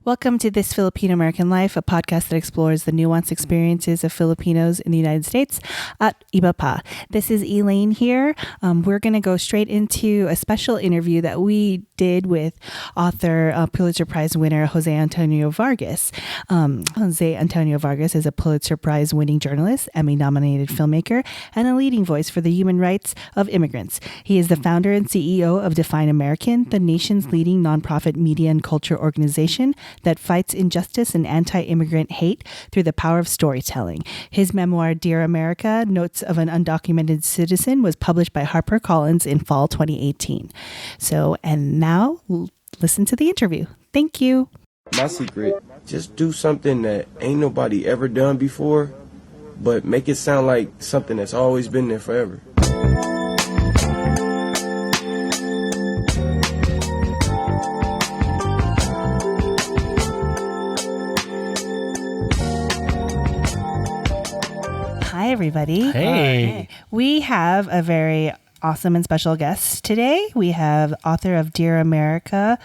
Welcome to This Filipino American Life, a podcast that explores the nuanced experiences of Filipinos in the United States at Iba Pa. This is Elaine here. We're going to go straight into a special interview that we did with author, Pulitzer Prize winner Jose Antonio Vargas. Jose Antonio Vargas is a Pulitzer Prize winning journalist, Emmy-nominated filmmaker, and a leading voice for the human rights of immigrants. He is the founder and CEO of Define American, the nation's leading nonprofit media and culture organization that fights injustice and anti-immigrant hate through the power of storytelling. His memoir, Dear America, Notes of an Undocumented Citizen, was published by HarperCollins in fall 2018. And now, listen to the interview. Thank you. My secret, just do something that ain't nobody ever done before, but make it sound like something that's always been there forever. Hi, everybody. Hey. We have a very awesome and special guest today. We have author of Dear America,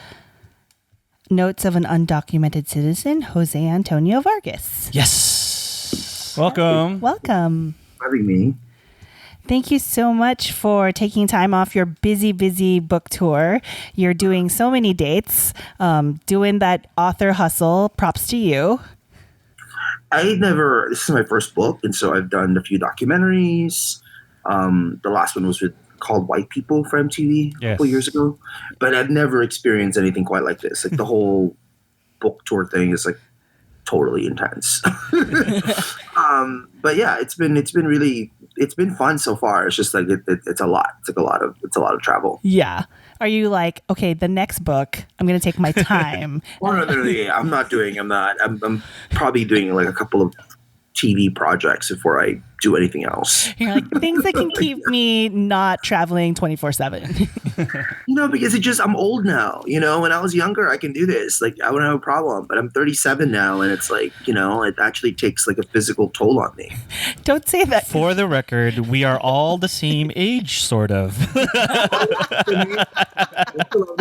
Notes of an Undocumented Citizen, Jose Antonio Vargas. Yes. Welcome. Welcome. Having me. Thank you so much for taking time off your busy book tour. You're doing so many dates, doing that author hustle. Props to you. This is my first book, and so I've done a few documentaries. The last one was called White People for MTV a couple years ago. But I've never experienced anything quite like this. Like the whole book tour thing is like totally intense. But yeah, it's been fun so far. It's just like it's a lot. It's a lot of travel. Yeah. Are you like, okay, the next book, I'm going to take my time? I'm probably doing like a couple of TV projects before I do anything else. You're like, things that can keep me not traveling 24/7. Because I'm old now. When I was younger, I can do this. Like, I wouldn't have a problem. But I'm 37 now, and it's like, it actually takes like a physical toll on me. Don't say that. For the record, we are all the same age, sort of.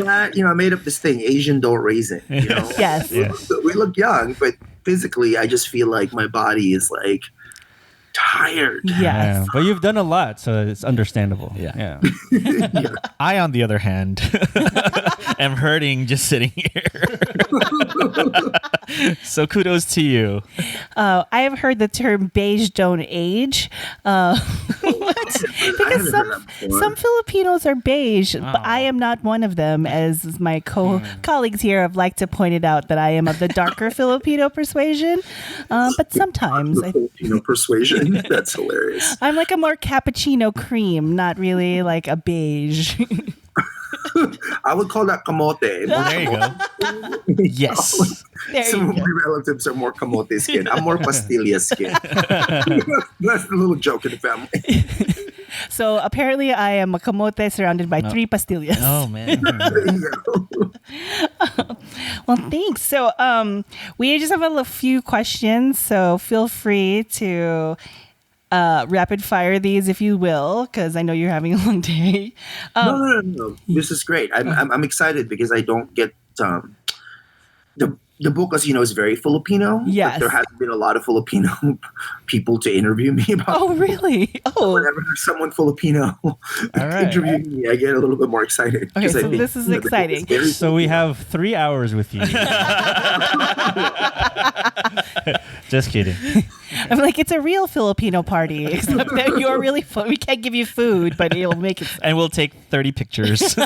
I made up this thing, Asian don't raisin. Yes. We look young, but physically, I just feel like my body is like tired. Yes. Yeah, but you've done a lot, so it's understandable. Yeah. I, on the other hand, am hurting just sitting here. So kudos to you. I have heard the term beige don't age. Because some Filipinos are beige, but I am not one of them, as my colleagues here have liked to point it out, that I am of the darker Filipino persuasion. But sometimes Filipino persuasion. That's hilarious. I'm like a more cappuccino cream, not really like a beige. I would call that camote. Well, there you go. Yes. Some of my relatives are more camote skin. I'm more pastilla skin. That's the little joke in the family. So apparently I am a camote surrounded by 3 pastillas. Oh, man. Well, thanks. So we just have a few questions, so feel free to rapid fire these if you will, because I know you're having a long day. No. This is great. I'm excited because I don't get the book, as you know, is very Filipino. Yes. There hasn't been a lot of Filipino people to interview me about. Oh, really? Oh. Whenever there's someone Filipino interviewing me, I get a little bit more excited. Okay, so this is exciting. So we have 3 hours with you. Just kidding. I'm like, it's a real Filipino party, except that you're really fun. We can't give you food, but it'll make it. And we'll take 30 pictures. This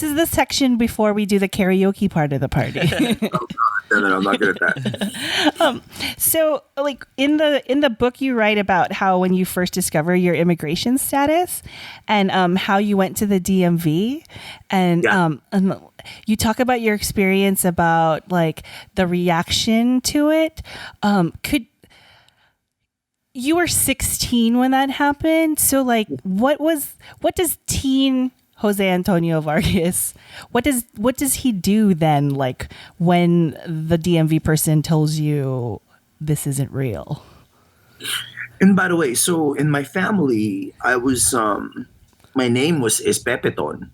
is the section before we do the karaoke part of the party. Oh, God. No, I'm not good at that. So, like in the book, you write about how when you first discover your immigration status, and how you went to the DMV, and you talk about your experience about like the reaction to it. You were 16 when that happened, so like, what does teen Jose Antonio Vargas, what does he do then, like when the DMV person tells you this isn't real? And by the way, so in my family, I was my name is Pepeton.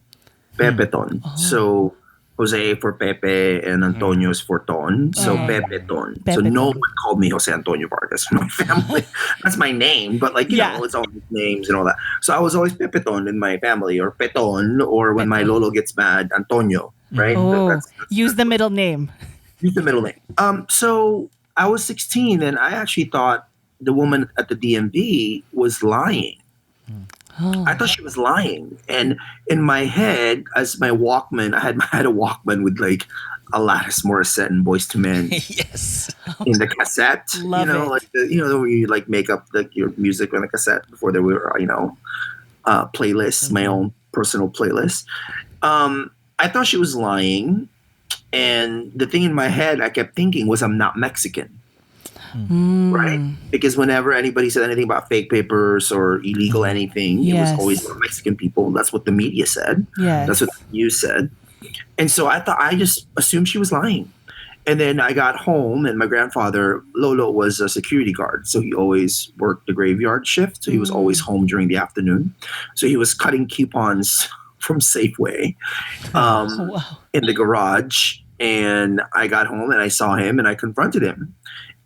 Oh. So Jose for Pepe, and Antonio is for Ton. So Pepe Ton. So no one called me Jose Antonio Vargas in my family. That's my name, but like, you know, it's all names and all that. So I was always Pepe Ton in my family, or Peton, or when my Lolo gets mad, Antonio, right? That's use the middle name. Use the middle name. So I was 16 and I actually thought the woman at the DMV was lying. I thought she was lying. And in my head, as my Walkman, I had a Walkman with like Alanis Morissette and Boyz II Men. Yes. In the cassette. Love it. Like where you like make up your music on a cassette before there were, playlists, my own personal playlist. I thought she was lying. And the thing in my head I kept thinking was, I'm not Mexican. Right? Because whenever anybody said anything about fake papers or illegal anything, it was always about Mexican people. That's what the media said. Yes. That's what the news said. And so I just assumed she was lying. And then I got home, and my grandfather, Lolo, was a security guard. So he always worked the graveyard shift. So he was always home during the afternoon. So he was cutting coupons from Safeway in the garage. And I got home and I saw him and I confronted him.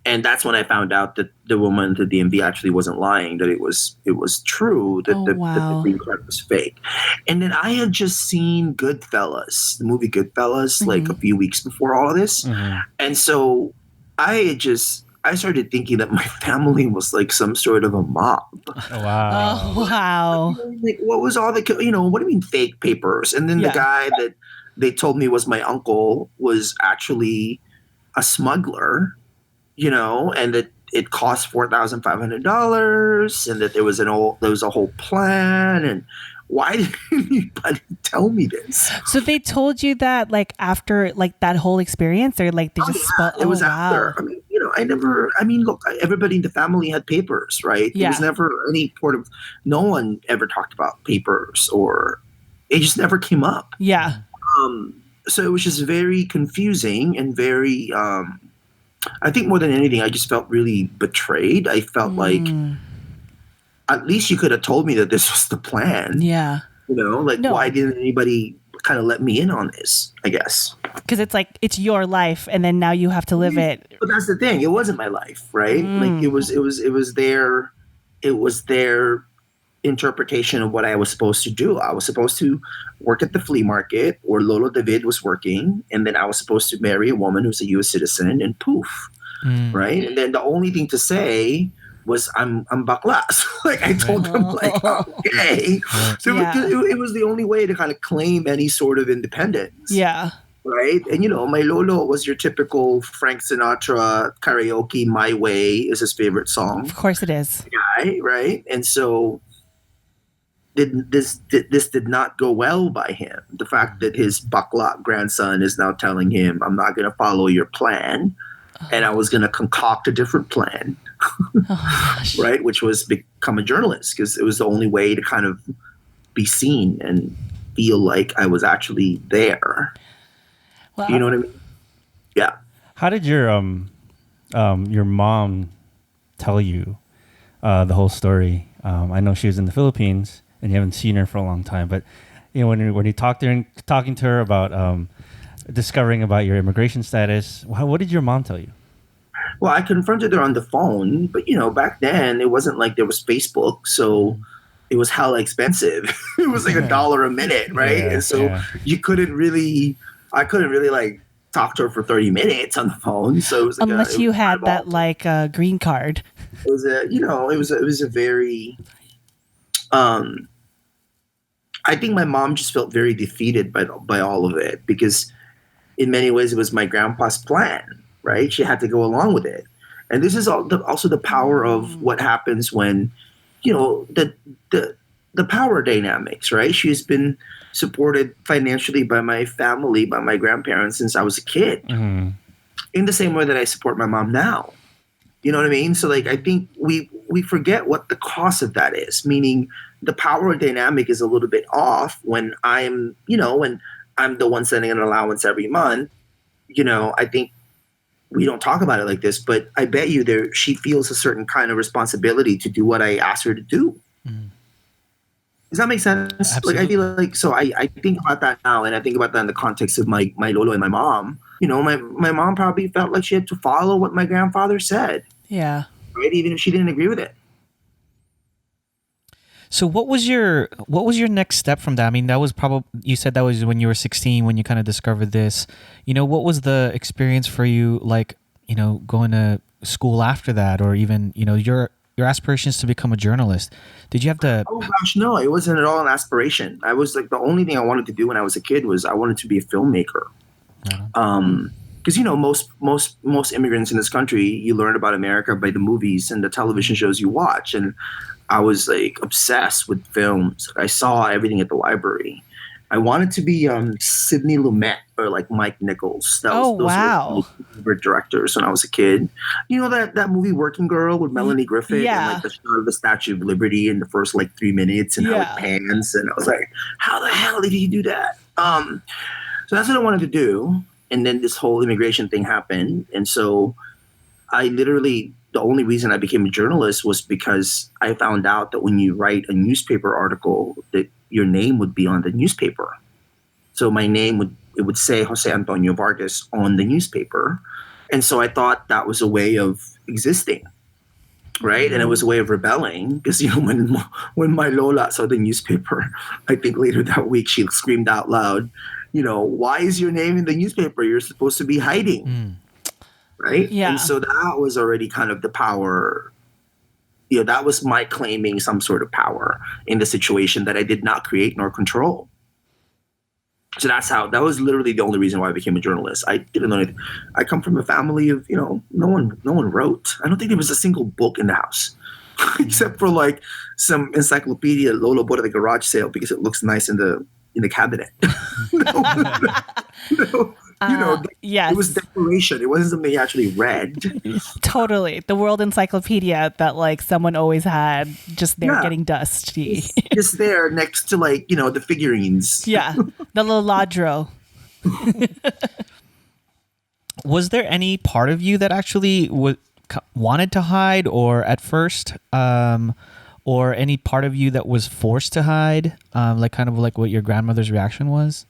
And that's when I found out that the woman at the DMV actually wasn't lying, that it was true, that the green card was fake. And then I had just seen Goodfellas, the movie Goodfellas, like a few weeks before all of this. And so I started thinking that my family was like some sort of a mob. Wow. Oh, wow. Like, what was all the, what do you mean fake papers? And then the guy that they told me was my uncle was actually a smuggler. And that it cost $4,500, and that there was a whole plan. And why didn't anybody tell me this? So they told you that like after like that whole experience, or like they just it was after. I mean, look, everybody in the family had papers, right? There was never any no one ever talked about papers, or it just never came up. Yeah. So it was just very confusing and very. I think more than anything, I just felt really betrayed. I felt like at least you could have told me that this was the plan. Yeah. Why didn't anybody kind of let me in on this, I guess? Because it's like, it's your life, and then now you have to live it. But that's the thing. It wasn't my life, right? Like it was their interpretation of what I was supposed to do. I was supposed to work at the flea market, or Lolo David was working, and then I was supposed to marry a woman who's a U.S. citizen, and poof, right? And then the only thing to say was I'm bakla. So, like, I told them, like, okay. So it was the only way to kind of claim any sort of independence. Yeah. Right? And, my Lolo was your typical Frank Sinatra karaoke, My Way is his favorite song. Of course it is. Guy, right? And so this did not go well by him. The fact that his bakla grandson is now telling him, I'm not going to follow your plan, and I was going to concoct a different plan, right? Which was become a journalist, because it was the only way to kind of be seen and feel like I was actually there. Well, you know what I mean? Yeah. How did your mom tell you the whole story? I know she was in the Philippines, and you haven't seen her for a long time. But when you talking to her about discovering about your immigration status, what did your mom tell you? Well, I confronted her on the phone, but back then it wasn't like there was Facebook, so it was hella expensive. It was like $1 a minute, right? And so I couldn't really like talk to her for 30 minutes on the phone. So it was like unless you had that like green card. It was it was a very I think my mom just felt very defeated by all of it, because in many ways it was my grandpa's plan, right? She had to go along with it. And this is also the power of what happens when, the power dynamics, right? She's been supported financially by my family, by my grandparents since I was a kid, in the same way that I support my mom now. You know what I mean? So like, I think we forget what the cost of that is, meaning the power dynamic is a little bit off when I'm the one sending an allowance every month. I think we don't talk about it like this, but I bet you she feels a certain kind of responsibility to do what I asked her to do. Does that make sense? Absolutely. Like, I feel like, so I think about that now, and I think about that in the context of my lolo and my mom. You know, my mom probably felt like she had to follow what my grandfather said. Yeah. Right? Even if she didn't agree with it. So what was your next step from that? I mean, that was probably, you said that was when you were 16 when you kind of discovered this. You know, what was the experience for you like, you know, going to school after that, or even, you know, your aspirations to become a journalist? Did you have to? Oh gosh, no, it wasn't at all an aspiration. I was like, the only thing I wanted to do when I was a kid was I wanted to be a filmmaker. Because, you know, most immigrants in this country, you learn about America by the movies and the television shows you watch. And I was like obsessed with films. I saw everything at the library. I wanted to be Sidney Lumet or like Mike Nichols. Those were my favorite directors when I was a kid. You know that movie Working Girl with Melanie Griffith and like the shot of the Statue of Liberty in the first like 3 minutes and how it pans, and I was like, how the hell did he do that? So that's what I wanted to do. And then this whole immigration thing happened, and so I literally, the only reason I became a journalist was because I found out that when you write a newspaper article, that your name would be on the newspaper. So my name would say Jose Antonio Vargas on the newspaper. And so I thought that was a way of existing, right? And it was a way of rebelling because, you know, when my Lola saw the newspaper, I think later that week she screamed out loud, you know, why is your name in the newspaper? You're supposed to be hiding. Right? Yeah. And so that was already kind of the power. You know, that was my claiming some sort of power in the situation that I did not create nor control. So that was literally the only reason why I became a journalist. I didn't know anything. I come from a family of, you know, no one wrote. I don't think there was a single book in the house except for like some encyclopedia Lolo bought at the garage sale because it looks nice in the cabinet. No. You know, yes. It was decoration. It wasn't something you actually read. Totally. The World Encyclopedia that like someone always had just there getting dusty. Just there next to like, you know, the figurines. Yeah. The little ladro. Was there any part of you that actually wanted to hide, or at first, or any part of you that was forced to hide, like kind of like what your grandmother's reaction was?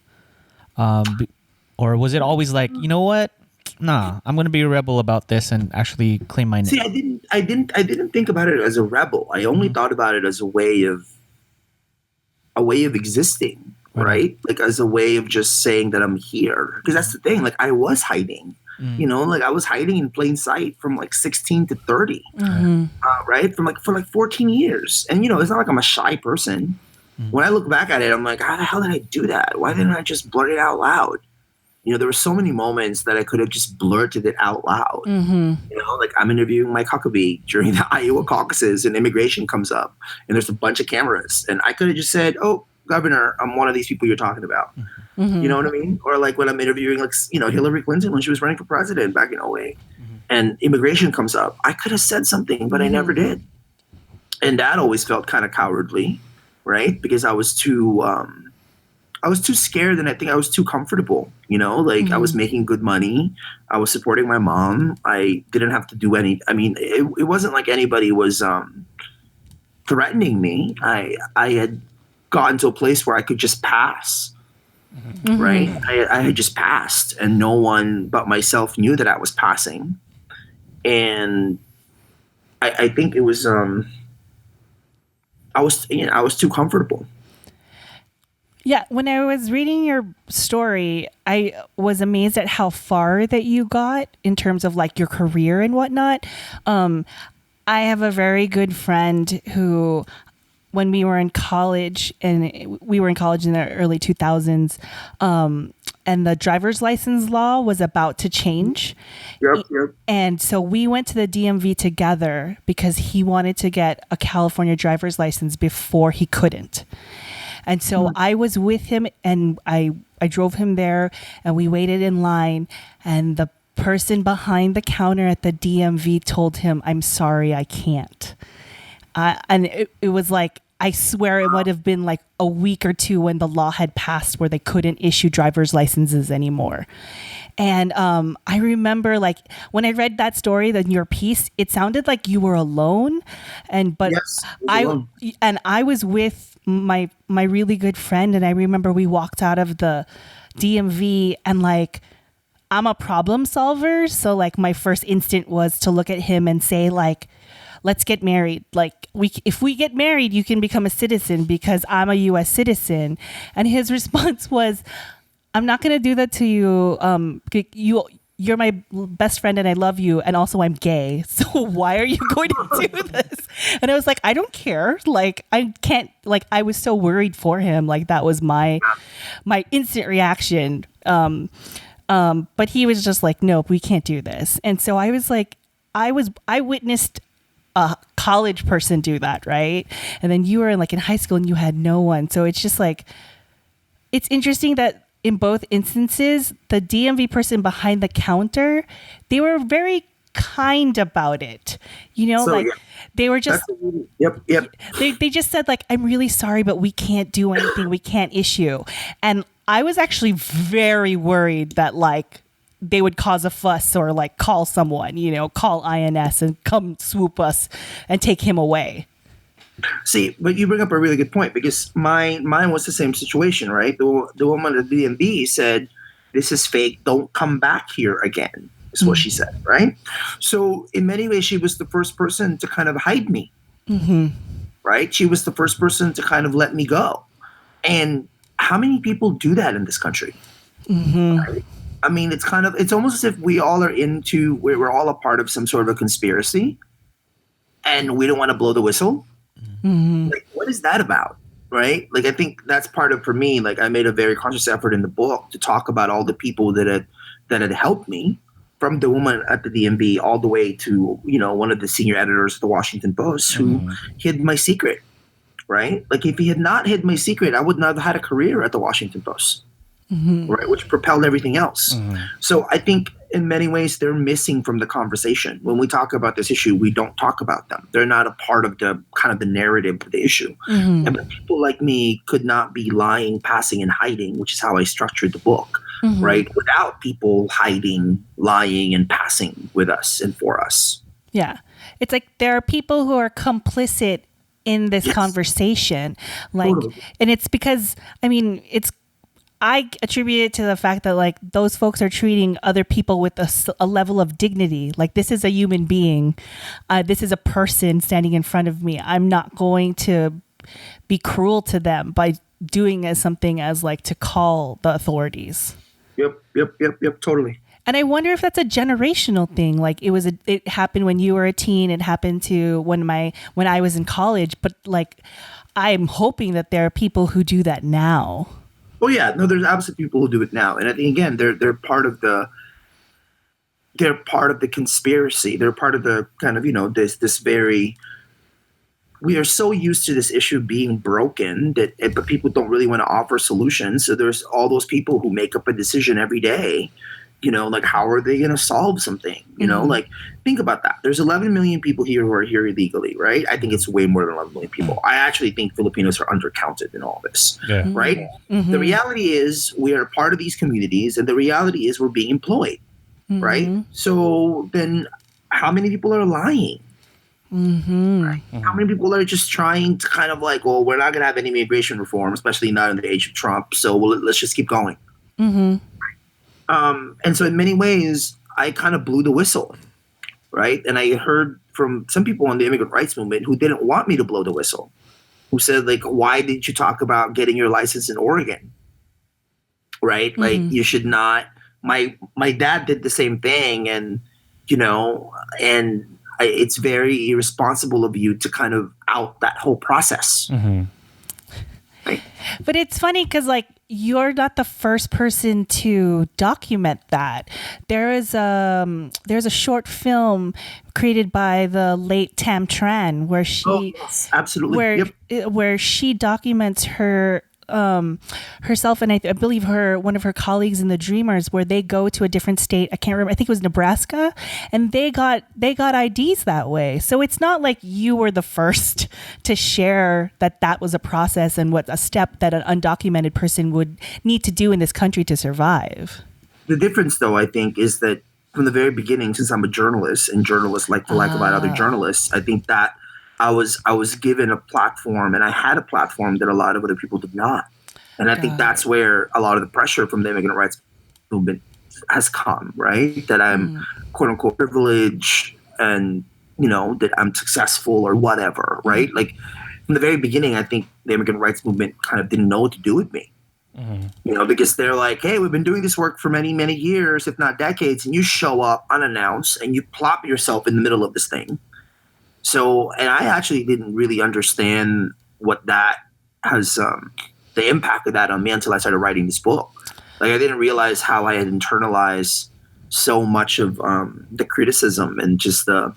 Or was it always like, you know what? Nah, I'm going to be a rebel about this and actually claim my name. See, I didn't think about it as a rebel. I only thought about it as a way of existing, right? Like as a way of just saying that I'm here. Because that's the thing. Like I was hiding, you know, like I was hiding in plain sight from like 16 to 30, right? For like 14 years. And, you know, it's not like I'm a shy person. When I look back at it, I'm like, how the hell did I do that? Why didn't I just blurt it out loud? You know, there were so many moments that I could have just blurted it out loud. You know, like I'm interviewing Mike Huckabee during the Iowa caucuses and immigration comes up and there's a bunch of cameras. And I could have just said, oh, Governor, I'm one of these people you're talking about. You know what I mean? Or like when I'm interviewing, like, you know, Hillary Clinton when she was running for president back in 2008 and immigration comes up. I could have said something, but I never did. And that always felt kind of cowardly, right? Because I was too scared, and I think I was too comfortable, you know, like I was making good money. I was supporting my mom. I didn't have to do it wasn't like anybody was threatening me. I had gotten to a place where I could just pass, right? I had just passed and no one but myself knew that I was passing. And I think it was, I was too comfortable. Yeah, when I was reading your story, I was amazed at how far that you got in terms of like your career and whatnot. I have a very good friend who, when we were in college, and we were in college in the early 2000s, and the driver's license law was about to change. Yep. And so we went to the DMV together because he wanted to get a California driver's license before he couldn't. And so I was with him and I drove him there and we waited in line, and the person behind the counter at the DMV told him, I'm sorry, I can't. And it was like, I swear it would have been like a week or two when the law had passed where they couldn't issue driver's licenses anymore. And I remember like when I read that story, then your piece, it sounded like you were alone. But yes, I was with my really good friend, and I remember we walked out of the DMV, and like, I'm a problem solver, so like my first instinct was to look at him and say like, let's get married. Like, if we get married, you can become a citizen because I'm a U.S. citizen. And his response was, I'm not going to do that to you. You're my best friend and I love you. And also I'm gay. So why are you going to do this? And I was like, I don't care. Like, I can't, like, I was so worried for him. Like, that was my instant reaction. But he was just like, nope, we can't do this. And so I was like, I witnessed a college person do that, right? And then you were in high school and you had no one. So it's just like, it's interesting that in both instances, the DMV person behind the counter, they were very kind about it. You know, So, yeah. they were just, Yep. they just said like, I'm really sorry, but we can't do anything. We can't issue. And I was actually very worried that like they would cause a fuss or like call someone, you know, call INS and come swoop us and take him away. See, but you bring up a really good point because mine was the same situation, right? The woman at the DMV said, "This is fake. Don't come back here again." Is what she said, right? So in many ways, she was the first person to kind of hide me, right? She was the first person to kind of let me go. And how many people do that in this country? Right? I mean, it's almost as if we all are we're all a part of some sort of a conspiracy, and we don't want to blow the whistle. Like, what is that about, right? Like, I think that's part of, for me, like, I made a very conscious effort in the book to talk about all the people that had helped me, from the woman at the DMV all the way to, you know, one of the senior editors of the Washington Post who hid my secret, right? Like, if he had not hid my secret, I would not have had a career at the Washington Post, right? Which propelled everything else. So I think in many ways they're missing from the conversation. When we talk about this issue, we don't talk about them. They're not a part of the kind of the narrative of the issue. And people like me could not be lying, passing, and hiding, which is how I structured the book, right? Without people hiding, lying, and passing with us and for us. Yeah. It's like there are people who are complicit in this conversation. Like, Totally. and it's because, I mean, I attribute it to the fact that like those folks are treating other people with a level of dignity. Like, this is a human being. This is a person standing in front of me. I'm not going to be cruel to them by doing something as like to call the authorities. Yep. Totally. And I wonder if that's a generational thing. Like, it happened when you were a teen. It happened to when I was in college. But like, I'm hoping that there are people who do that now. Oh yeah, no, there's absolutely people who do it now, and I think again they're part of the conspiracy. They're part of the kind of, you know, this very. We are so used to this issue being broken but people don't really want to offer solutions. So there's all those people who make up a decision every day. You know, like, how are they going to solve something? You know, like, think about that. There's 11 million people here who are here illegally, right? I think it's way more than 11 million people. I actually think Filipinos are undercounted in all this, right? The reality is we are part of these communities, and the reality is we're being employed, right? So then how many people are lying? Right? How many people are just trying to kind of like, well, we're not going to have any immigration reform, especially not in the age of Trump, so let's just keep going. And so in many ways, I kind of blew the whistle, right? And I heard from some people in the immigrant rights movement who didn't want me to blow the whistle, who said, like, why did you talk about getting your license in Oregon, right? Like, you should not. My dad did the same thing, and, you know, and it's very irresponsible of you to kind of out that whole process. Right? But it's funny because, like, you're not the first person to document that. There's a short film created by the late Tam Tran where she absolutely where she documents her herself and I believe one of her colleagues in the Dreamers, where they go to a different state. I can't remember. I think it was Nebraska, and they got IDs that way. So it's not like you were the first to share that was a process and what a step that an undocumented person would need to do in this country to survive. The difference, though, I think, is that from the very beginning, since I'm a journalist and journalists like to lie about other journalists, I think that I was given a platform, and I had a platform that a lot of other people did not. And I think that's where a lot of the pressure from the immigrant rights movement has come, right? That I'm quote unquote privileged and, that I'm successful or whatever, right? Like from the very beginning, I think the immigrant rights movement kind of didn't know what to do with me. Because they're like, hey, we've been doing this work for many, many years, if not decades, and you show up unannounced and you plop yourself in the middle of this thing. So, and I actually didn't really understand what that has, the impact of that on me until I started writing this book. Like, I didn't realize how I had internalized so much of the criticism and just the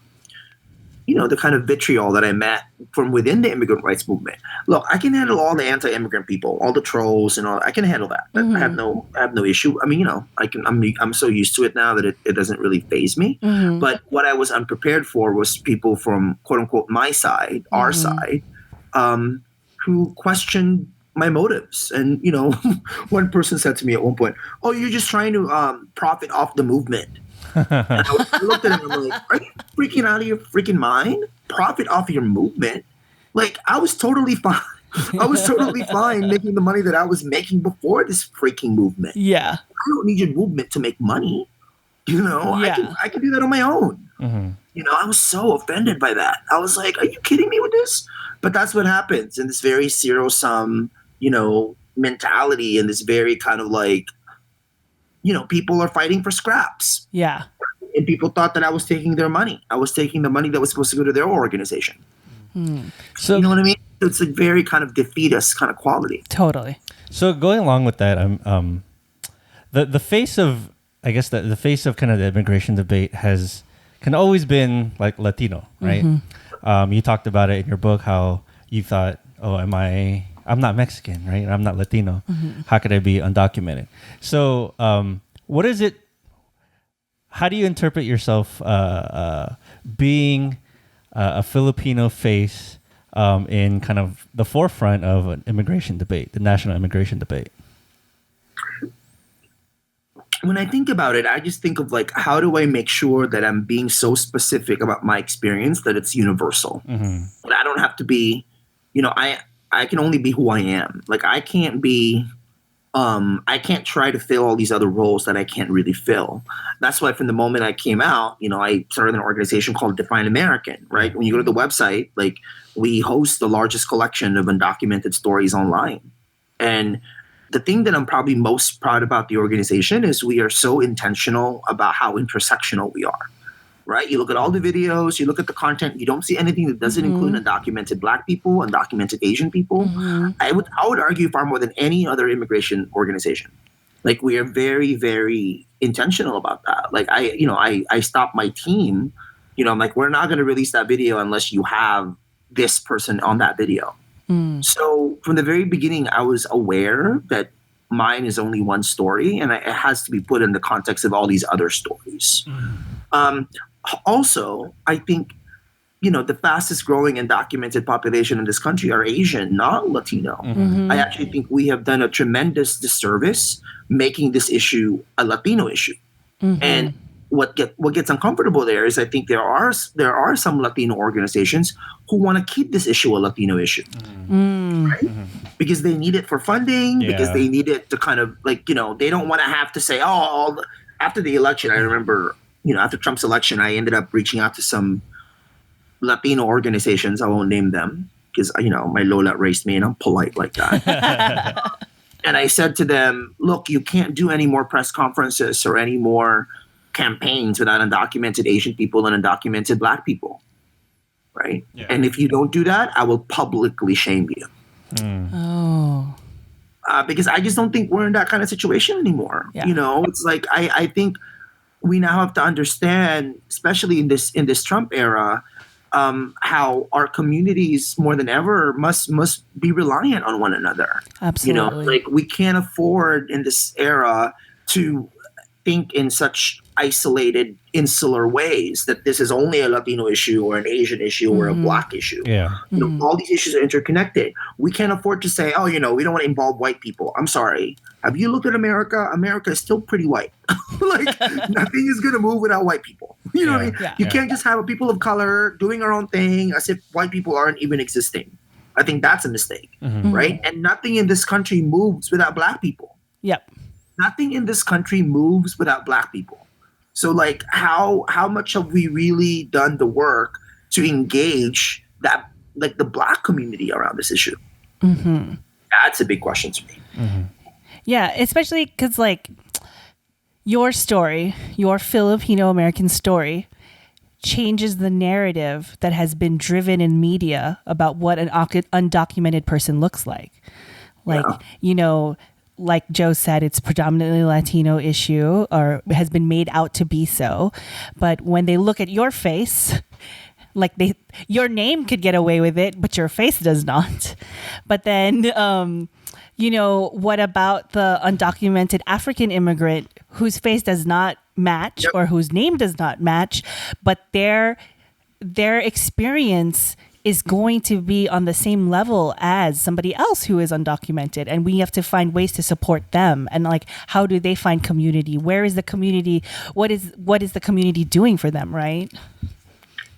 kind of vitriol that I met from within the immigrant rights movement. Look, I can handle all the anti-immigrant people, all the trolls and all. I can handle that. I have no issue. I mean, I'm so used to it now that it doesn't really faze me. But what I was unprepared for was people from quote unquote my side, our side, who questioned my motives. And one person said to me at one point, "Oh, you're just trying to profit off the movement." And I looked at him and I'm like, are you freaking out of your freaking mind? Profit off your movement? Like, I was totally fine. I was totally fine making the money that I was making before this freaking movement. Yeah. I don't need your movement to make money. I can do that on my own. I was so offended by that. I was like, are you kidding me with this? But that's what happens in this very zero-sum, mentality, and this very kind of like, people are fighting for scraps. Yeah. And people thought that I was taking their money. I was taking the money that was supposed to go to their organization. So, you know what I mean? It's a very kind of defeatist kind of quality. Totally. So going along with that, the face of, I guess the face of kind of the immigration debate can always been like Latino, right? You talked about it in your book, how you thought, oh, I'm not Mexican, right? I'm not Latino. How could I be undocumented? So, what is it? How do you interpret yourself being a Filipino face in kind of the forefront of an immigration debate, the national immigration debate? When I think about it, I just think of like, how do I make sure that I'm being so specific about my experience that it's universal? But I don't have to be, I can only be who I am. Like, I can't be, I can't try to fill all these other roles that I can't really fill. That's why from the moment I came out, I started an organization called Define American, right? When you go to the website, like, we host the largest collection of undocumented stories online. And the thing that I'm probably most proud about the organization is we are so intentional about how intersectional we are. Right? You look at all the videos, you look at the content, you don't see anything that doesn't include undocumented Black people, undocumented Asian people. I would argue far more than any other immigration organization. Like, we are very, very intentional about that. Like, I stopped my team. I'm like, we're not going to release that video unless you have this person on that video. So from the very beginning, I was aware that mine is only one story, and it has to be put in the context of all these other stories. Also, I think, the fastest growing undocumented population in this country are Asian, not Latino. I actually think we have done a tremendous disservice making this issue a Latino issue. And what gets uncomfortable there is I think there are some Latino organizations who want to keep this issue a Latino issue. Right? Because they need it for funding, because they need it to kind of like, they don't want to have to say, after the election, I remember, after Trump's election, I ended up reaching out to some Latino organizations. I won't name them because, my Lola raised me and I'm polite like that. And I said to them, look, you can't do any more press conferences or any more campaigns without undocumented Asian people and undocumented Black people. Right? Yeah. And if you don't do that, I will publicly shame you. Because I just don't think we're in that kind of situation anymore. Yeah. It's like, I think we now have to understand, especially in this Trump era, how our communities more than ever must be reliant on one another. Absolutely. Like, we can't afford in this era to think in such isolated, insular ways that this is only a Latino issue or an Asian issue or a Black issue. Yeah. All these issues are interconnected. We can't afford to say, we don't want to involve white people. I'm sorry. Have you looked at America? America is still pretty white. Like, nothing is going to move without white people. You know what I mean? Yeah. You can't just have people of color doing our own thing as if white people aren't even existing. I think that's a mistake, right? And nothing in this country moves without black people. Yep. Nothing in this country moves without black people. So like how much have we really done the work to engage that like the black community around this issue? That's a big question to me. Yeah, especially because like your story, your Filipino American story, changes the narrative that has been driven in media about what an undocumented person looks like. Like, you know, like Joe said, it's predominantly Latino issue or has been made out to be so. But when they look at your face, like your name could get away with it, but your face does not. But then, you know, what about the undocumented African immigrant whose face does not match or whose name does not match, but their experience is going to be on the same level as somebody else who is undocumented, and we have to find ways to support them. And like, how do they find community? Where is the community? What is the community doing for them, right?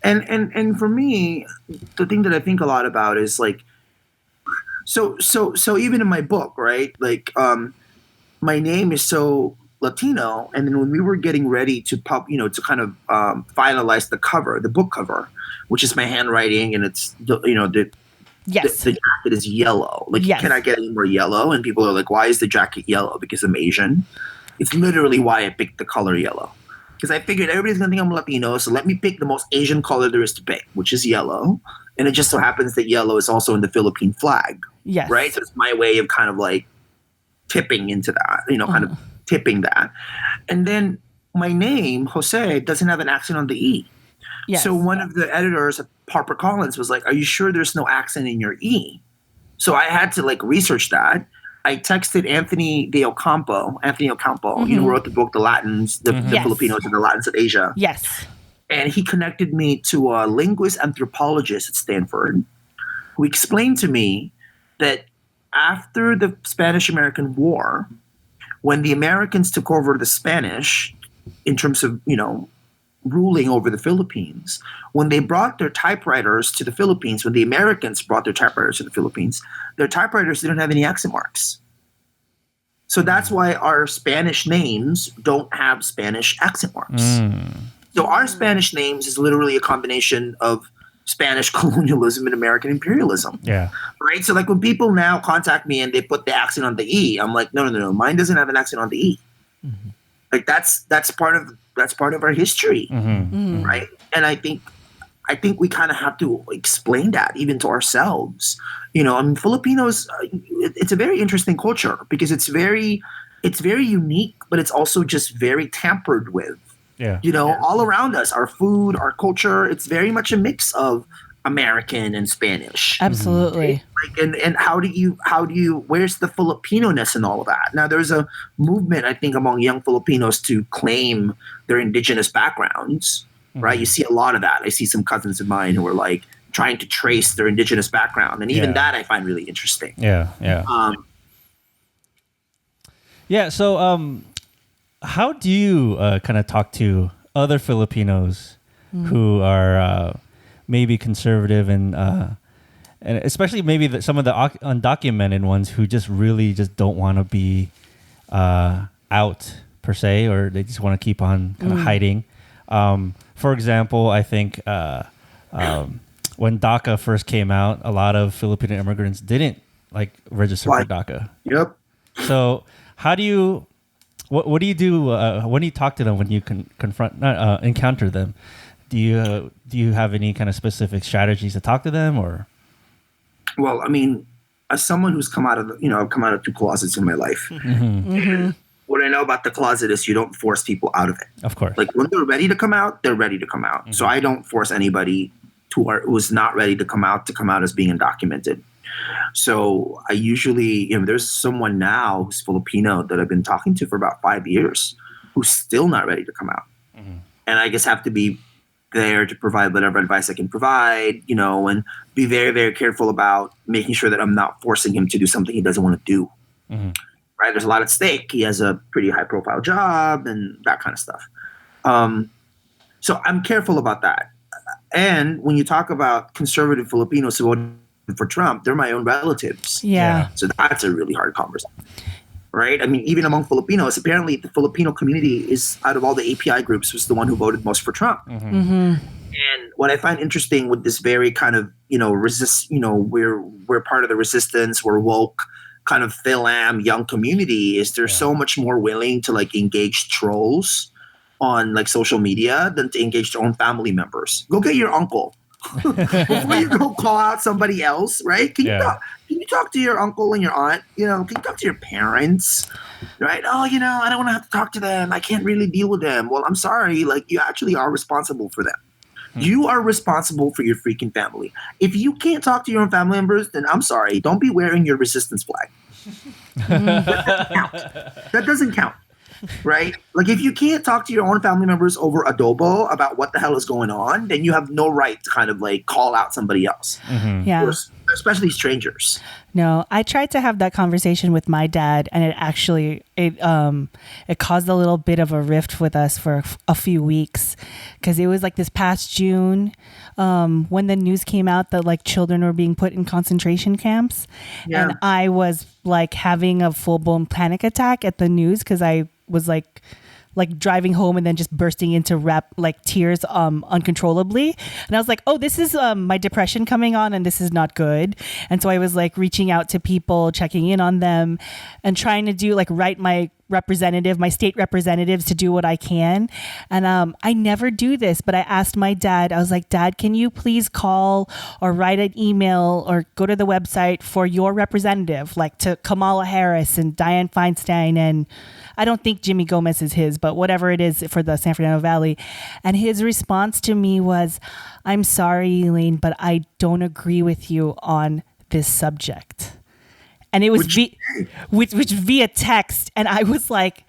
And for me, the thing that I think a lot about is like, so even in my book, right? Like, my name is so Latino, and then when we were getting ready to to kind of finalize the book cover, which is my handwriting, and it's the jacket is yellow. Like, can I get any more yellow? And people are like, why is the jacket yellow? Because I'm Asian. It's literally why I picked the color yellow. Because I figured everybody's gonna think I'm Latino, so let me pick the most Asian color there is to pick, which is yellow. And it just so happens that yellow is also in the Philippine flag. Yes. Right? So it's my way of kind of like tipping into that, kind of tipping that. And then my name, Jose, doesn't have an accent on the E. Yes. So one of the editors at HarperCollins was like, are you sure there's no accent in your E? So I had to like research that. I texted Anthony Ocampo, who wrote the book, The Latins, the Filipinos and the Latins of Asia. Yes. And he connected me to a linguist anthropologist at Stanford who explained to me that after the Spanish-American War, when the Americans took over the Spanish in terms of, ruling over the Philippines, when they brought their typewriters to the Philippines, when the Americans brought their typewriters to the Philippines, their typewriters didn't have any accent marks. So that's why our Spanish names don't have Spanish accent marks. So our Spanish names is literally a combination of Spanish colonialism and American imperialism. Yeah. Right? So like when people now contact me and they put the accent on the E, I'm like, no. Mine doesn't have an accent on the E. Like that's part of our history. Right? And I think we kind of have to explain that even to ourselves. Filipinos, it's a very interesting culture because it's very unique, but it's also just very tampered with. Yeah. All around us, our food, our culture, it's very much a mix of American and Spanish. Absolutely. Like, and how do you where's the Filipino-ness in all of that? Now there's a movement, I think, among young Filipinos to claim their indigenous backgrounds, right? You see a lot of that. I see some cousins of mine who are like trying to trace their indigenous background. And even that I find really interesting. Yeah. So how do you kind of talk to other Filipinos who are maybe conservative and especially maybe some of the undocumented ones who just really just don't want to be out per se, or they just want to keep on kind of hiding. For example, I think when DACA first came out, a lot of Filipino immigrants didn't like register for DACA. Yep. So how do you? What do you do when you talk to them, when you encounter them? Do you have any kind of specific strategies to talk to them, or? Well, I mean, as someone who's come out of I've come out of 2 closets in my life. What I know about the closet is you don't force people out of it. Of course. Like when they're ready to come out, they're ready to come out. So I don't force anybody who's not ready to come out as being undocumented. So I usually, there's someone now who's Filipino that I've been talking to for about 5 years who's still not ready to come out. And I just have to be there to provide whatever advice I can provide, and be very, very careful about making sure that I'm not forcing him to do something he doesn't want to do. Right? There's a lot at stake. He has a pretty high profile job and that kind of stuff. So I'm careful about that. And when you talk about conservative Filipinos who voted for Trump, they're my own relatives. Yeah. So that's a really hard conversation. Right? I mean, even among Filipinos, apparently the Filipino community is, out of all the API groups, was the one who voted most for Trump. And what I find interesting with this very kind of, we're part of the resistance, we're woke, kind of Philam young community, is they're so much more willing to like engage trolls on like social media than to engage their own family members. Go get your uncle before you go call out somebody else, right? Can you talk to your uncle and your aunt? Can you talk to your parents? Right? Oh, I don't want to have to talk to them. I can't really deal with them. Well, I'm sorry. Like, you actually are responsible for them. You are responsible for your freaking family. If you can't talk to your own family members, then I'm sorry. Don't be wearing your resistance flag. That doesn't count. Right? Like, if you can't talk to your own family members over adobo about what the hell is going on, then you have no right to kind of like call out somebody else. Yeah. Or especially strangers. No, I tried to have that conversation with my dad, and it actually it caused a little bit of a rift with us for a few weeks, because it was like this past June when the news came out that like children were being put in concentration camps, and I was like having a full-blown panic attack at the news, because I was like driving home and then just bursting into tears uncontrollably, and I was like, oh, this is my depression coming on, and this is not good. And so I was like reaching out to people, checking in on them, and trying to do write my state representatives to do what I can. And I never do this, but I asked my dad, I was like, Dad, can you please call or write an email or go to the website for your representative, like to Kamala Harris and Dianne Feinstein, and I don't think Jimmy Gomez is his, but whatever it is for the San Fernando Valley. And his response to me was, I'm sorry, Elaine, but I don't agree with you on this subject. And it was which via text. And I was like,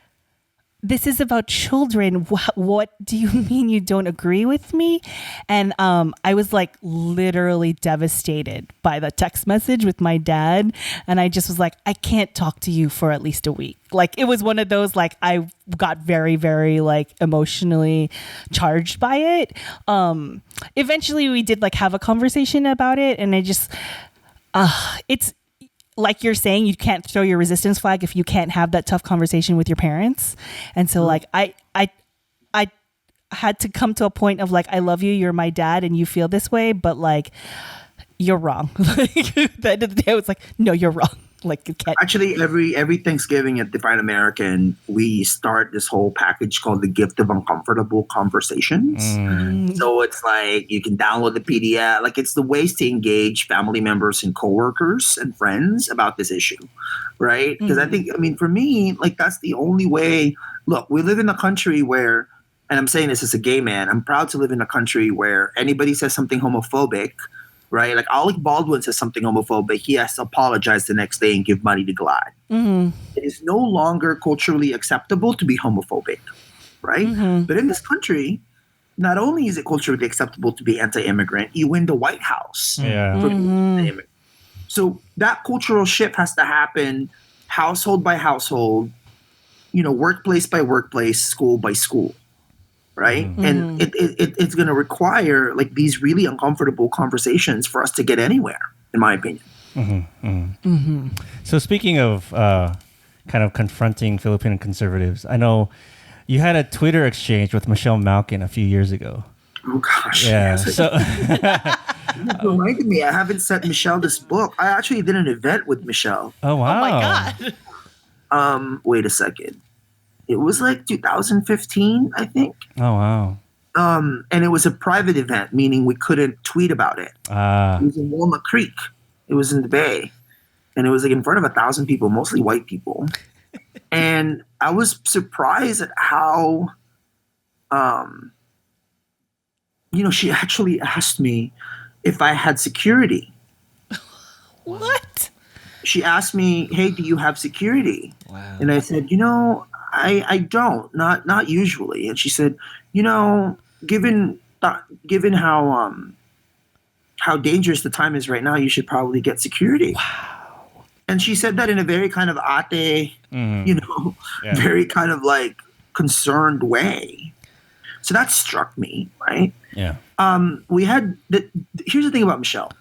this is about children. What do you mean you don't agree with me? And I was like literally devastated by the text message with my dad. And I just was like, I can't talk to you for at least a week. Like, it was one of those, like, I got very, very emotionally charged by it. Eventually we did have a conversation about it. And I just, it's, like you're saying, you can't throw your resistance flag if you can't have that tough conversation with your parents. And so I had to come to a point of I love you, you're my dad, and you feel this way, but you're wrong. The end of the day, I was like, no, you're wrong. You can't. Actually, every Thanksgiving at Define American, we start this whole package called the Gift of Uncomfortable Conversations. So it's you can download the PDF. It's the ways to engage family members and coworkers and friends about this issue, right? Because I think, for me, that's the only way. Look, we live in a country where, and I'm saying this as a gay man, I'm proud to live in a country where anybody says something homophobic, right? Alec Baldwin says something homophobic, he has to apologize the next day and give money to GLAAD. It is no longer culturally acceptable to be homophobic, right? But in this country, not only is it culturally acceptable to be anti-immigrant, you win the White House. For being anti-immigrant. So that cultural shift has to happen household by household, workplace by workplace, school by school. Right. And it's going to require these really uncomfortable conversations for us to get anywhere, in my opinion. So speaking of kind of confronting Filipino conservatives, I know you had a Twitter exchange with Michelle Malkin a few years ago. Oh, gosh. Yeah. So that reminded me, I haven't sent Michelle this book. I actually did an event with Michelle. Oh, wow. Oh, my God. Wait a second. It was 2015, I think. Oh, wow. And it was a private event, meaning we couldn't tweet about it. It was in Walnut Creek. It was in the Bay. And it was in front of 1,000 people, mostly white people. And I was surprised at how, she actually asked me if I had security. What? She asked me, hey, do you have security? Wow. And I said, I don't, not usually. And she said, given how dangerous the time is right now, you should probably get security. Wow. And she said that in a very kind of very kind of concerned way. So that struck me, right? Yeah. Here's the thing about Michelle.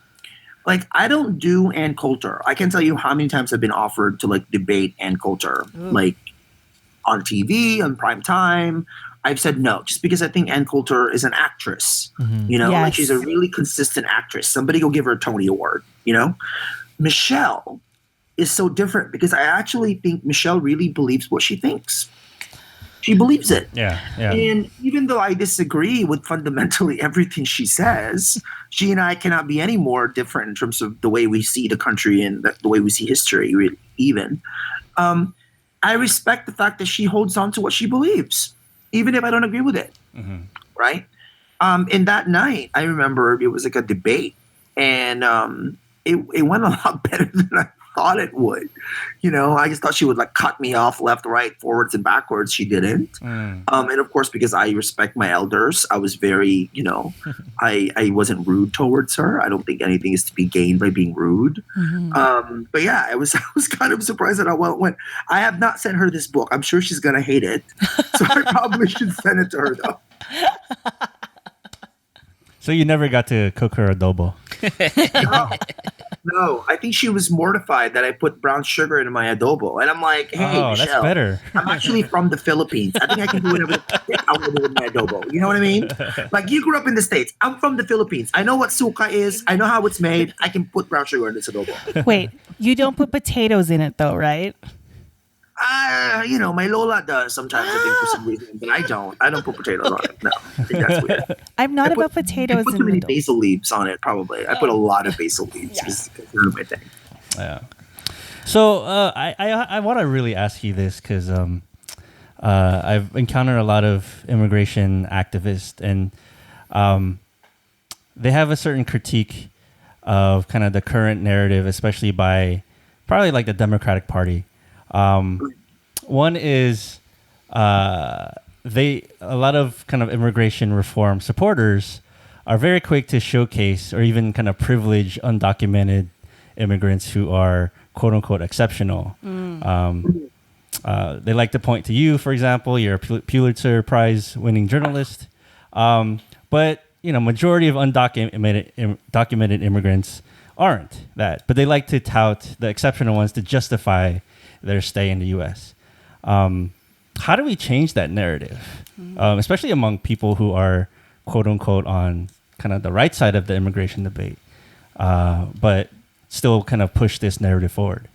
Like, I don't do Ann Coulter. I can't tell you how many times I've been offered to like debate Ann Coulter, like on TV, on prime time. I've said no, just because I think Ann Coulter is an actress. You know, like she's a really consistent actress. Somebody go give her a Tony Award. You know, Michelle is so different because I actually think Michelle really believes what she thinks. She believes it. Yeah. And even though I disagree with fundamentally everything she says, she and I cannot be any more different in terms of the way we see the country and the way we see history, even. I respect the fact that she holds on to what she believes, even if I don't agree with it. Mm-hmm. Right? And that night, I remember it was like a debate, and it went a lot better than I thought it would. You know, I just thought she would like cut me off left, right, forwards, and backwards. She didn't. And of course, because I respect my elders, I was very, you know, I wasn't rude towards her. I don't think anything is to be gained by being rude. But yeah, I was kind of surprised at how well it went. I have not sent her this book. I'm sure she's gonna hate it, so I probably should send it to her though. So you never got to cook her adobo? No, I think she was mortified that I put brown sugar in my adobo. And I'm like, hey, Michelle, that's better. I'm actually from the Philippines. I think I can do whatever I want to do with my adobo. You know what I mean? Like, you grew up in the States. I'm from the Philippines. I know what suka is. I know how it's made. I can put brown sugar in this adobo. Wait, you don't put potatoes in it though, right? You know, my Lola does sometimes, I think, for some reason, but I don't. I don't put potatoes on it. No, I think that's weird. I'm not about potatoes. I put too many basil leaves on it, probably. I put a lot of basil leaves. It's kind of my thing. Yeah. So I want to really ask you this because I've encountered a lot of immigration activists, and they have a certain critique of kind of the current narrative, especially by probably like the Democratic Party. One is a lot of kind of immigration reform supporters are very quick to showcase or even kind of privilege undocumented immigrants who are quote unquote exceptional. They like to point to you, for example. You're a Pulitzer Prize winning journalist, but you know, majority of undocumented immigrants aren't that. But they like to tout the exceptional ones to justify their stay in the U.S. How do we change that narrative, especially among people who are quote unquote on kind of the right side of the immigration debate, but still kind of push this narrative forward?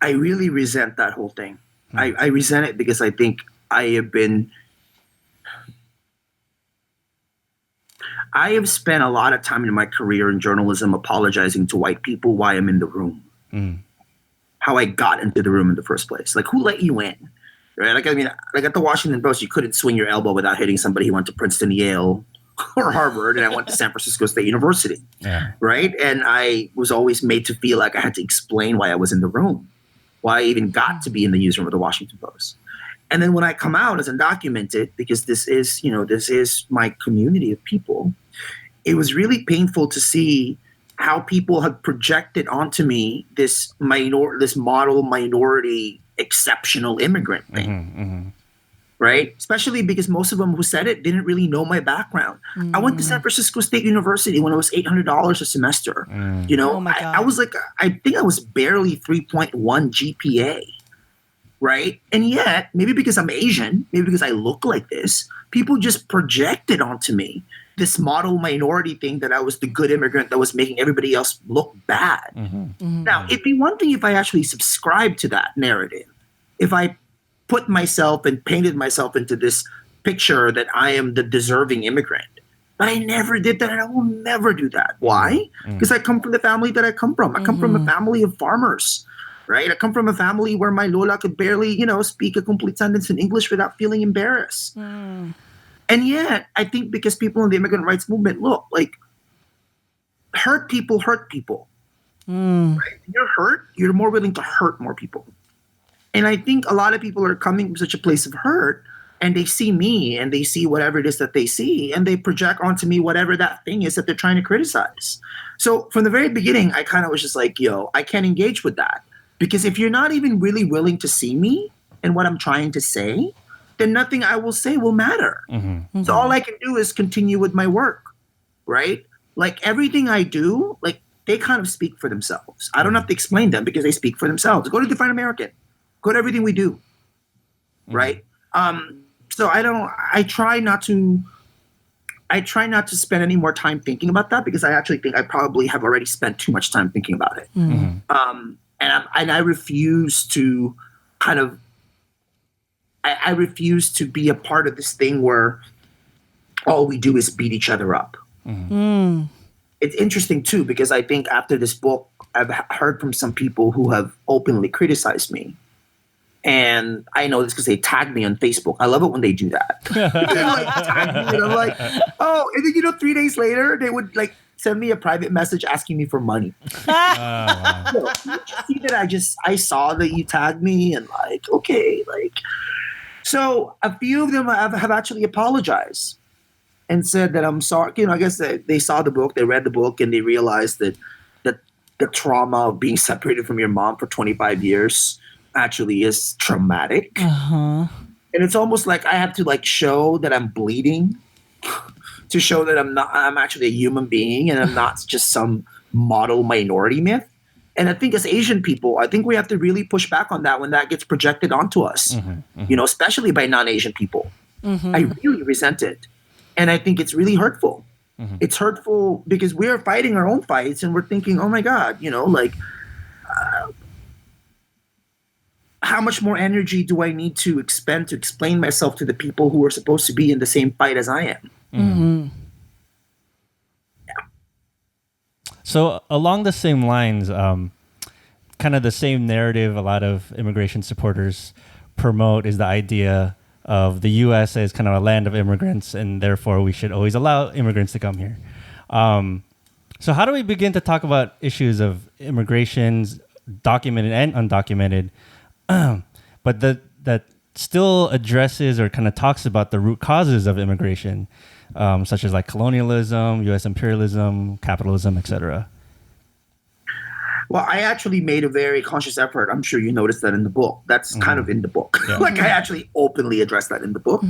I really resent that whole thing. I resent it because I think I have spent a lot of time in my career in journalism apologizing to white people why I'm in the room. How I got into the room in the first place. Like, who let you in? Right? Like, I mean, like at the Washington Post, you couldn't swing your elbow without hitting somebody who went to Princeton, Yale, or Harvard, and I went to San Francisco State University. Yeah. Right? And I was always made to feel like I had to explain why I was in the room, why I even got to be in the newsroom of the Washington Post. And then when I come out as undocumented, because this is my community of people, it was really painful to see how people had projected onto me this model minority exceptional immigrant thing, right? Especially because most of them who said it didn't really know my background. I went to San Francisco State University when it was $800 a semester. You know, I was like, I think I was barely 3.1 GPA, right? And yet, maybe because I'm Asian, maybe because I look like this, people just projected onto me this model minority thing that I was the good immigrant that was making everybody else look bad. Now, it'd be one thing if I actually subscribed to that narrative, if I put myself and painted myself into this picture that I am the deserving immigrant. But I never did that, and I will never do that. Why? Because I come from the family that I come from. I come from a family of farmers, right? I come from a family where my Lola could barely, speak a complete sentence in English without feeling embarrassed. And yet, I think because people in the immigrant rights movement, look, like, hurt people hurt people. Right? When you're hurt, you're more willing to hurt more people. And I think a lot of people are coming from such a place of hurt, and they see me and they see whatever it is that they see, and they project onto me whatever that thing is that they're trying to criticize. So from the very beginning, I kind of was just like, I can't engage with that. Because if you're not even really willing to see me and what I'm trying to say, then nothing I will say will matter. Mm-hmm. So all I can do is continue with my work, right? Like everything I do, like they kind of speak for themselves. I don't have to explain them because they speak for themselves. Go to Define American. Go to everything we do, right? So I try not to spend any more time thinking about that because I actually think I probably have already spent too much time thinking about it. And I refuse to kind of, I refuse to be a part of this thing where all we do is beat each other up. It's interesting too, because I think after this book, I've heard from some people who have openly criticized me. And I know this because they tag me on Facebook. I love it when they do that. They like tag me and I'm like, oh, and then 3 days later they would like send me a private message asking me for money. Wow. You see that I saw that you tagged me and like, okay, like, so a few of them have actually apologized and said that I'm sorry. I guess they saw the book, they read the book, and they realized that the trauma of being separated from your mom for 25 years actually is traumatic. And it's almost like I have to like show that I'm bleeding to show that I'm actually a human being and I'm not just some model minority myth. And I think as Asian people, I think we have to really push back on that when that gets projected onto us, especially by non-Asian people. I really resent it. And I think it's really hurtful. It's hurtful because we're fighting our own fights and we're thinking, oh my God, how much more energy do I need to expend to explain myself to the people who are supposed to be in the same fight as I am? So along the same lines, kind of the same narrative a lot of immigration supporters promote is the idea of the U.S. as kind of a land of immigrants, and therefore we should always allow immigrants to come here. So how do we begin to talk about issues of immigrations, documented and undocumented, but that still addresses or kind of talks about the root causes of immigration, such as like colonialism, U.S. imperialism, capitalism, etc.? Well, I actually made a very conscious effort. I'm sure you noticed that in the book. That's kind of in the book. Yeah. Like I actually openly addressed that in the book.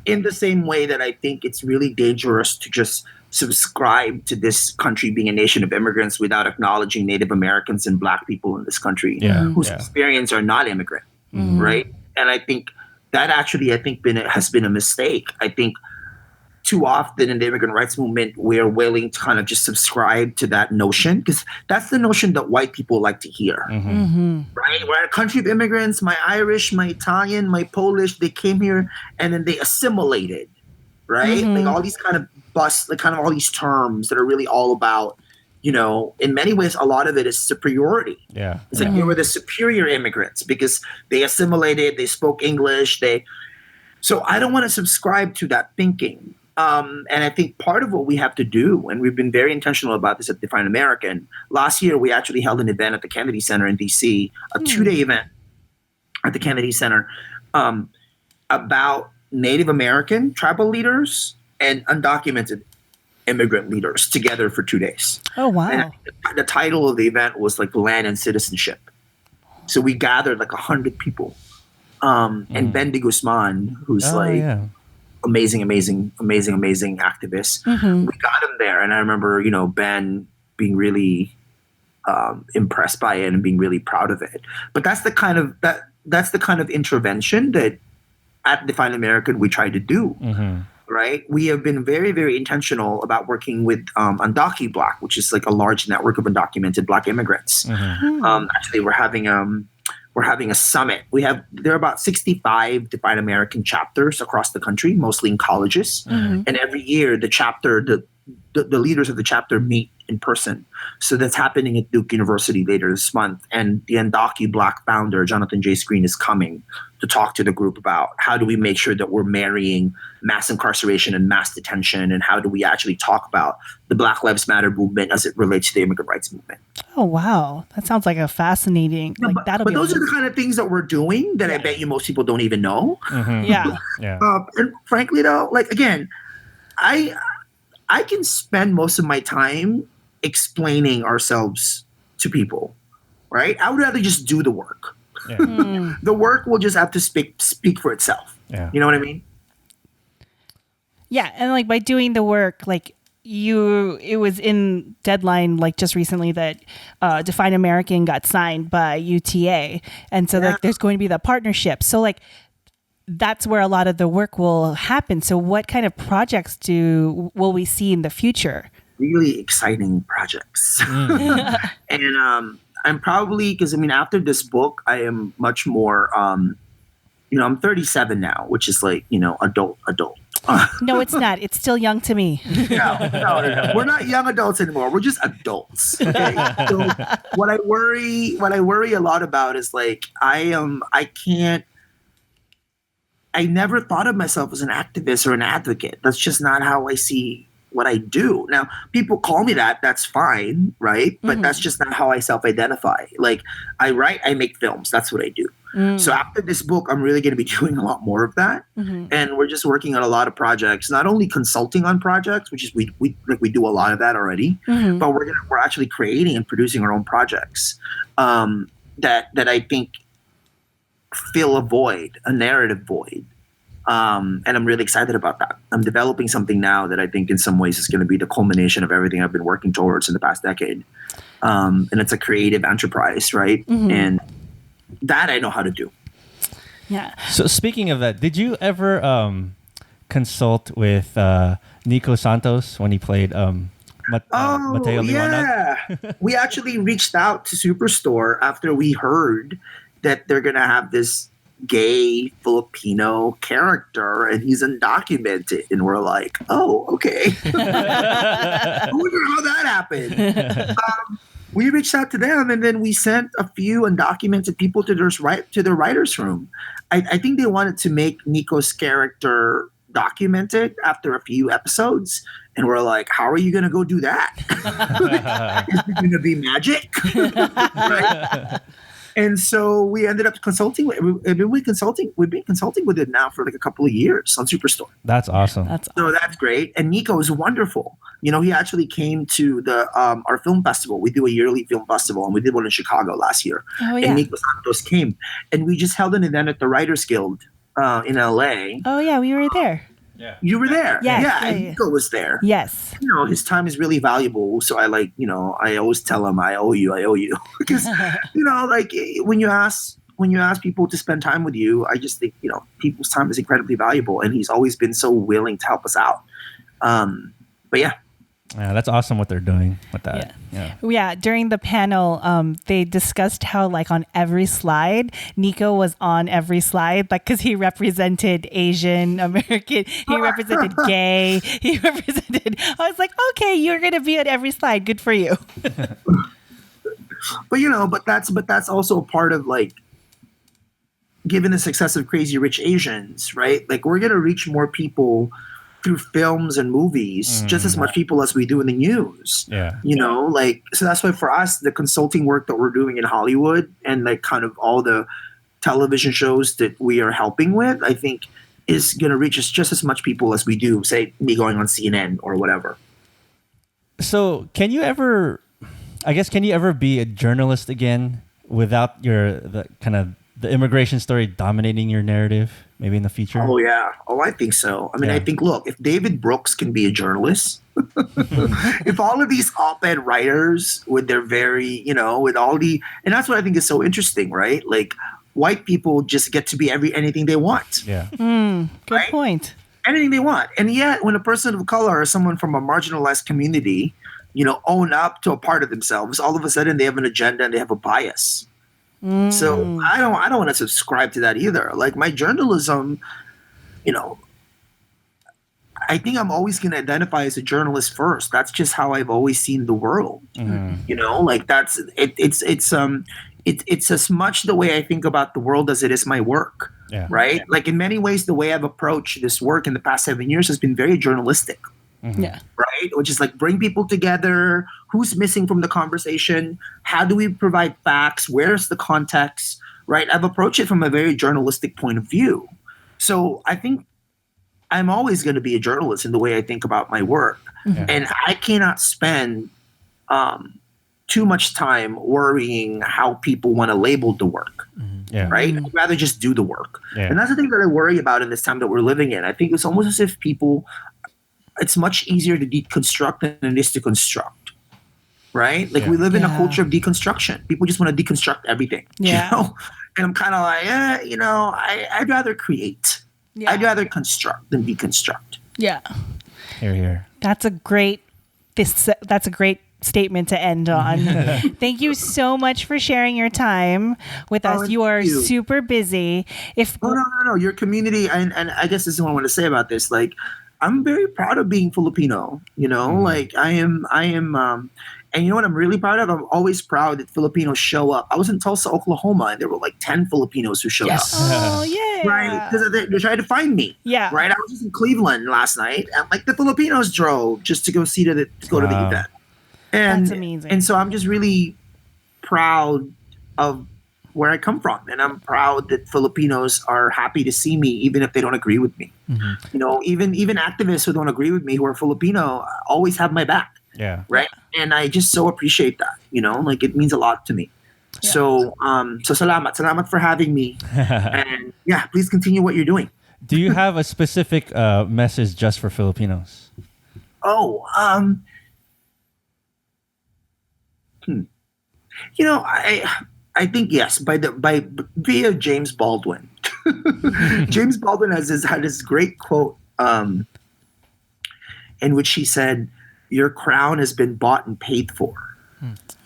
In the same way that I think it's really dangerous to just subscribe to this country being a nation of immigrants without acknowledging Native Americans and Black people in this country whose experience are not immigrant, right? And I think that actually, has been a mistake. I think too often in the immigrant rights movement, we're willing to kind of just subscribe to that notion because that's the notion that white people like to hear, right? We're a country of immigrants. My Irish, my Italian, my Polish, they came here and then they assimilated, right? Like all these kind of all these terms that are really all about, in many ways, a lot of it is superiority. Yeah. It's like they were the superior immigrants because they assimilated, they spoke English, so I don't want to subscribe to that thinking. And I think part of what we have to do, and we've been very intentional about this at Define American, last year we actually held an event at the Kennedy Center in DC, a 2-day event at the Kennedy Center about Native American tribal leaders and undocumented immigrant leaders together for 2 days. Oh, wow. And the title of the event was like Land and Citizenship. So we gathered like 100 people. And Ben de Guzman, who's amazing activist. We got him there. And I remember, Ben being really impressed by it and being really proud of it. But that's the kind of intervention that at Define American we try to do. Right? We have been very, very intentional about working with Undocu Black, which is like a large network of undocumented Black immigrants. Actually, we're having a summit. There are about 65 Define American chapters across the country, mostly in colleges. And every year the leaders of the chapter meet in person. So that's happening at Duke University later this month. And the Undocu Black founder, Jonathan J. Screen, is coming to talk to the group about how do we make sure that we're marrying mass incarceration and mass detention, and how do we actually talk about the Black Lives Matter movement as it relates to the immigrant rights movement. Oh, wow. That sounds like a fascinating, but those are the kind of things that we're doing that I bet you most people don't even know. Yeah. And frankly though, like again, I can spend most of my time explaining ourselves to people, right? I would rather just do the work. The work will just have to speak for itself. Yeah. You know what I mean? Yeah, and like by doing the work, like it was in Deadline like just recently that Define American got signed by UTA, and so like there's going to be the partnership. So like that's where a lot of the work will happen. So what kind of projects will we see in the future? Really exciting projects. And I'm probably, because I mean, after this book, I am much more, I'm 37 now, which is like, adult. No, it's not. It's still young to me. No. We're not young adults anymore. We're just adults. Okay. So what I worry a lot about is like, I never thought of myself as an activist or an advocate. That's just not how I see what I do. Now, people call me that. That's fine, right? But that's just not how I self-identify. Like, I write, I make films. That's what I do. So after this book, I'm really going to be doing a lot more of that. And we're just working on a lot of projects, not only consulting on projects, which is we do a lot of that already, but we're actually creating and producing our own projects that I think fill a narrative void. And I'm really excited about that. I'm developing something now that I think in some ways is going to be the culmination of everything I've been working towards in the past decade. And it's a creative enterprise, right? And that I know how to do. Yeah. So speaking of that, did you ever consult with Nico Santos when he played Mateo Liwanag? Yeah. We actually reached out to Superstore after we heard that they're going to have this gay Filipino character and he's undocumented, and we're like, oh, okay. I wonder how that happened. We reached out to them, and then we sent a few undocumented people to their writer's room. I think they wanted to make Nico's character documented after a few episodes, and we're like, how are you going to go do that? Is it going to be magic? Right? And so we ended up consulting. We've been consulting with it now for like a couple of years on Superstore. That's awesome. So that's great. And Nico is wonderful. He actually came to the our film festival. We do a yearly film festival, and we did one in Chicago last year. Oh, yeah. And Nico Santos came, and we just held an event at the Writers Guild in LA. Oh yeah, we were there. Yeah. You were there. Yes, And Nico was there. Yes. His time is really valuable. So I I always tell him, I owe you. Because, like when you ask people to spend time with you, I just think, people's time is incredibly valuable. And he's always been so willing to help us out. But yeah. Yeah, that's awesome what they're doing with that. Yeah. During the panel, they discussed how like on every slide, Nico was on every slide, like because he represented Asian American, he represented gay, he represented. I was like, okay, you're gonna be on every slide. Good for you. But that's also a part of like, given the success of Crazy Rich Asians, right? Like we're gonna reach more people through films and movies, just as much people as we do in the news. Yeah. So that's why for us, the consulting work that we're doing in Hollywood and like kind of all the television shows that we are helping with, I think is going to reach us just as much people as we do, say, me going on CNN or whatever. So can you ever be a journalist again without the immigration story dominating your narrative, maybe in the future? Oh, yeah. Oh, I think so. I mean, I think, look, if David Brooks can be a journalist, if all of these op-ed writers with their very, with all and that's what I think is so interesting, right? Like, white people just get to be anything they want. Yeah. Good point. Anything they want. And yet, when a person of color or someone from a marginalized community, own up to a part of themselves, all of a sudden they have an agenda and they have a bias. So I don't want to subscribe to that either. Like my journalism, I think I'm always going to identify as a journalist first. That's just how I've always seen the world. Like that's it's as much the way I think about the world as it is my work. Yeah. Right? Yeah. Like in many ways, the way I've approached this work in the past 7 years has been very journalistic. Yeah. Right? Which is like bring people together. Who's missing from the conversation? How do we provide facts? Where's the context? Right? I've approached it from a very journalistic point of view. So I think I'm always going to be a journalist in the way I think about my work. Yeah. And I cannot spend too much time worrying how people want to label the work. Yeah. Right? I'd rather just do the work. Yeah. And that's the thing that I worry about in this time that we're living in. I think it's almost as if it's much easier to deconstruct than it is to construct. Right? Like we live in a culture of deconstruction. People just want to deconstruct everything. Yeah. You know? And I'm kind of like, I'd rather create. Yeah. I'd rather construct than deconstruct. Yeah. Here. That's a great statement to end on. Thank you so much for sharing your time with us. You are super busy. No. Your community, and I guess this is what I want to say about this. Like, I'm very proud of being Filipino. Like I am. And you know what I'm really proud of? I'm always proud that Filipinos show up. I was in Tulsa, Oklahoma, and there were like 10 Filipinos who showed up. Oh, yeah. Right? Because they tried to find me. Yeah. Right? I was just in Cleveland last night, and like the Filipinos drove just to go to the event. And, that's amazing. And so I'm just really proud of where I come from. And I'm proud that Filipinos are happy to see me, even if they don't agree with me. Even activists who don't agree with me, who are Filipino, always have my back. Yeah. Right. And I just so appreciate that, like it means a lot to me. Yeah. So salamat for having me. And please continue what you're doing. Do you have a specific message just for Filipinos? I think yes, via James Baldwin. James Baldwin had this great quote in which he said, "Your crown has been bought and paid for."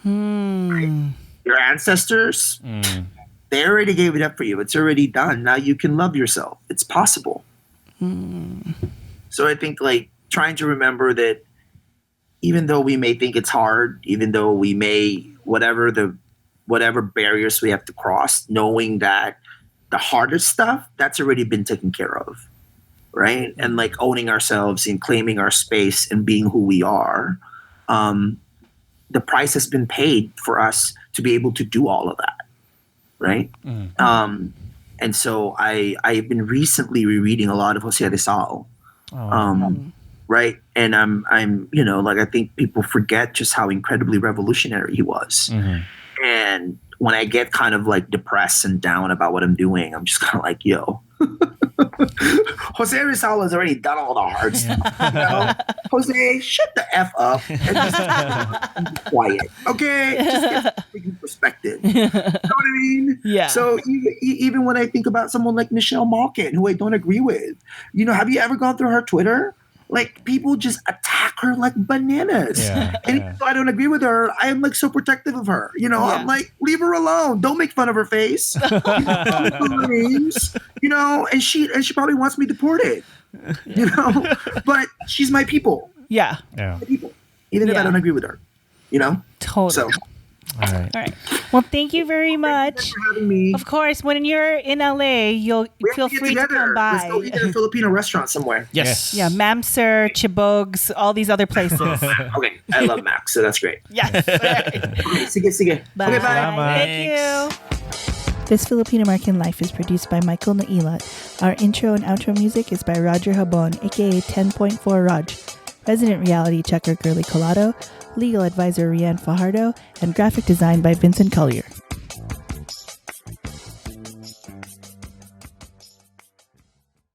Right? Your ancestors, they already gave it up for you. It's already done. Now you can love yourself. It's possible. So I think like trying to remember that even though we may think it's hard, even though we may whatever barriers we have to cross, knowing that the hardest stuff that's already been taken care of. Right? And like owning ourselves and claiming our space and being who we are, the price has been paid for us to be able to do all of that. Right? And so I've been recently rereading a lot of Jose Rizal. Right? And I'm I think people forget just how incredibly revolutionary he was. And when I get kind of like depressed and down about what I'm doing, I'm just kind of like, yo, Jose Rizal has already done all the hard stuff. Jose, shut the F up and just be quiet. Okay? Just get some perspective. You know what I mean? Yeah. So even when I think about someone like Michelle Malkin, who I don't agree with, have you ever gone through her Twitter? Like, people just attack her like bananas. And if I don't agree with her, I am like so protective of her. I'm like, leave her alone. Don't make fun of her face. And she probably wants me deported. But she's my people. Yeah. My people. Even if I don't agree with her. Totally. So. All right. Well, thank you very much. Thank you for having me. Of course, when you're in LA, you'll feel free to come by. Let's go eat at a Filipino restaurant somewhere. Yes. Yeah, Mamser, Chibogs, all these other places. Okay, I love Max, so that's great. Yes. Sige. Bye. Okay, bye. Thank you. This Filipino American Life is produced by Michael Nailat. Our intro and outro music is by Roger Habon, aka 10.4 Raj. Resident reality checker Girly Colado, legal advisor Rianne Fajardo, and graphic design by Vincent Collyer.